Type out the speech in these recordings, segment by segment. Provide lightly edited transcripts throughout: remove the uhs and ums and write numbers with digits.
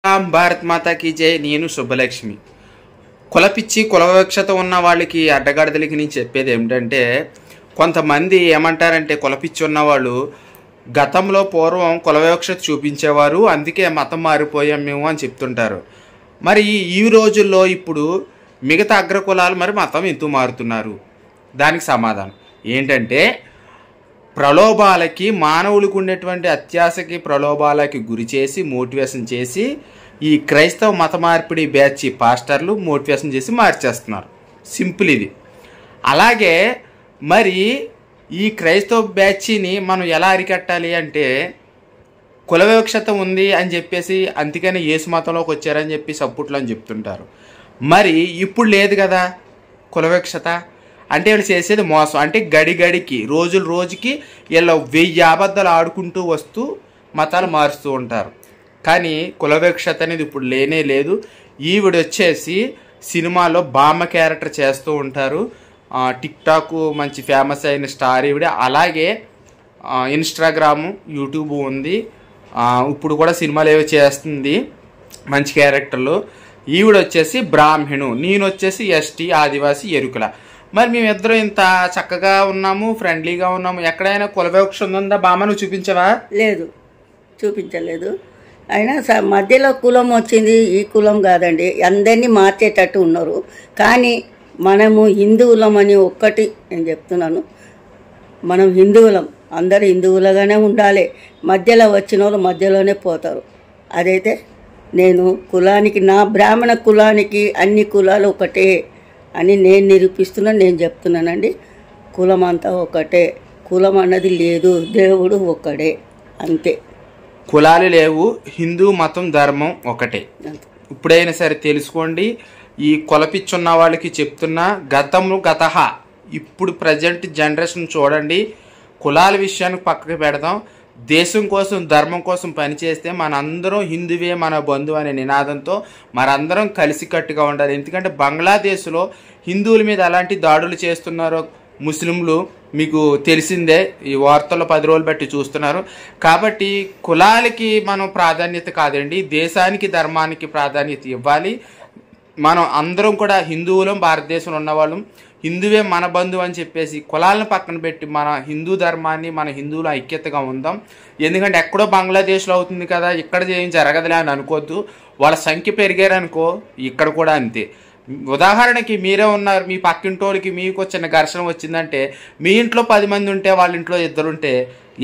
భారత్ మాతాకి జై. నేను శుభలక్ష్మి. కులపిచ్చి కులవివక్షత ఉన్న వాళ్ళకి అడ్డగాడిదలకి నేను చెప్పేది ఏమిటంటే, కొంతమంది ఏమంటారంటే కులపిచ్చి ఉన్నవాళ్ళు గతంలో పూర్వం కులవివక్షత చూపించేవారు, అందుకే మతం మారిపోయాం మేము అని చెప్తుంటారు. మరి ఈ రోజుల్లో ఇప్పుడు మిగతా అగ్రకులాలు మరి మతం ఎందుకు మారుతున్నారు? దానికి సమాధానం ఏంటంటే, ప్రలోభాలకి, మానవులకు ఉండేటువంటి అత్యాశకి ప్రలోభాలకి గురి చేసి మోటివేషన్ చేసి ఈ క్రైస్తవ మత మార్పిడి బ్యాచ్ పాస్టర్లు మోటివేషన్ చేసి మార్చేస్తున్నారు. సింపుల్ ఇది. అలాగే మరి ఈ క్రైస్తవ బ్యాచ్ని మనం ఎలా అరికట్టాలి అంటే, కుల వివక్షత ఉంది అని చెప్పేసి అందుకని యేసు మతంలోకి వచ్చారని చెప్పి సపోర్ట్లు అని చెప్తుంటారు. మరి ఇప్పుడు లేదు కదా కుల వివక్షత. అంటే వీళ్ళు చేసేది మోసం. అంటే గడికి రోజుకి వీళ్ళు 1000 అబద్ధాలు ఆడుకుంటూ వస్తూ మతాలు మారుస్తూ ఉంటారు. కానీ కుల వివక్షత అనేది ఇప్పుడు లేనే లేదు. ఈవిడ వచ్చేసి సినిమాలో బామ్మ క్యారెక్టర్ చేస్తూ ఉంటారు. టిక్ టాక్ మంచి ఫేమస్ అయిన స్టార్ ఈవిడ. అలాగే ఇన్స్టాగ్రాము, యూట్యూబ్ ఉంది. ఇప్పుడు కూడా సినిమాలు ఏవో చేస్తుంది మంచి క్యారెక్టర్లు. ఈవిడ వచ్చేసి బ్రాహ్మణు, నేను వచ్చేసి ఎస్టీ ఆదివాసి ఎరుకుల. మరి మేమిద్దరం ఇంత చక్కగా ఉన్నాము, ఫ్రెండ్లీగా ఉన్నాము. ఎక్కడైనా కుల వివక్ష ఉందా బామ్మ? నువ్వు చూపించవా? లేదు, చూపించలేదు. అయినా మధ్యలో కులం వచ్చింది, ఈ కులం కాదండి, అందరినీ మార్చేటట్టు ఉన్నారు. కానీ మనము హిందువులం అని ఒక్కటి నేను చెప్తున్నాను, మనం హిందువులం, అందరు హిందువులుగానే ఉండాలి. మధ్యలో వచ్చిన వాళ్ళు మధ్యలోనే పోతారు. అదైతే నేను కులానికి, నా బ్రాహ్మణ కులానికి అన్ని కులాలు ఒకటే అని నేను నిరూపిస్తున్నాను, నేను చెప్తున్నానండి. కులం అంతా ఒకటే, కులం అన్నది లేదు, దేవుడు ఒక్కడే, అంతే. కులాలు లేవు, హిందూ మతం ధర్మం ఒకటే. ఇప్పుడైనా సరే తెలుసుకోండి. ఈ కులపిచ్చున్న వాళ్ళకి చెప్తున్నా, గతహ ఇప్పుడు ప్రజెంట్ జనరేషన్ చూడండి. కులాల విషయానికి పక్కకి పెడదాం. దేశం కోసం, ధర్మం కోసం పనిచేస్తే మనందరం హిందువే మన బంధువు అనే నినాదంతో మనందరం కలిసికట్టుగా ఉండాలి. ఎందుకంటే బంగ్లాదేశ్లో హిందువుల మీద అలాంటి దాడులు చేస్తున్నారో ముస్లింలు మీకు తెలిసిందే, ఈ వార్తల్లో 10 రోజులు బట్టి చూస్తున్నారు. కాబట్టి కులాలకి మనం ప్రాధాన్యత కాదండి, దేశానికి ధర్మానికి ప్రాధాన్యత ఇవ్వాలి. మనం అందరం కూడా హిందువులం, భారతదేశంలో ఉన్నవాళ్ళం, హిందువే మన బంధువు అని చెప్పేసి కులాలను పక్కన పెట్టి మన హిందూ ధర్మాన్ని, మన హిందువుల ఐక్యతగా ఉందాం. ఎందుకంటే ఎక్కడో బంగ్లాదేశ్లో అవుతుంది కదా, ఇక్కడ ఏం జరగదులే అని అనుకోవద్దు. వాళ్ళ సంఖ్య పెరిగారనుకో ఇక్కడ కూడా అంతే. ఉదాహరణకి మీరే ఉన్నారు, మీ పక్కింటోళ్ళకి మీకు చిన్న ఘర్షణ వచ్చిందంటే మీ ఇంట్లో 10 మంది ఉంటే వాళ్ళ ఇంట్లో 2 ఉంటే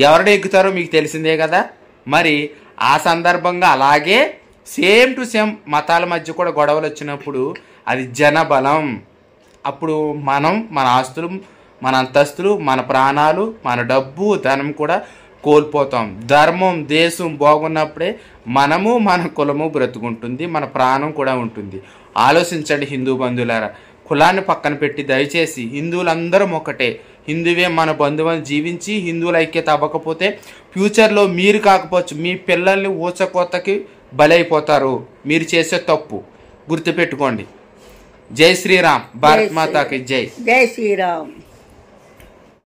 ఎవరు ఎక్కుతారో మీకు తెలిసిందే కదా. మరి ఆ సందర్భంగా అలాగే సేమ్ టు సేమ్ మతాల మధ్య కూడా గొడవలు వచ్చినప్పుడు అది జనబలం. అప్పుడు మనం మన ఆస్తులు, మన అంతస్తులు, మన ప్రాణాలు, మన డబ్బు, ధనం కూడా కోల్పోతాం. ధర్మం, దేశం బాగున్నప్పుడే మనము, మన కులము బ్రతుకుంటుంది, మన ప్రాణం కూడా ఉంటుంది. ఆలోచించండి హిందూ బంధువులారా. కులాన్ని పక్కన పెట్టి దయచేసి హిందువులందరం ఒకటే, హిందువే మన బంధువుని జీవించి హిందువుల ఐక్యత అవ్వకపోతే ఫ్యూచర్లో మీరు కాకపోవచ్చు, మీ పిల్లల్ని ఊచకోతకి బలైపోతారు. మీరు చేసే తప్పు గుర్తుపెట్టుకోండి. జై శ్రీరామ్. భారత్ మాతాకి జై. జై శ్రీరామ్.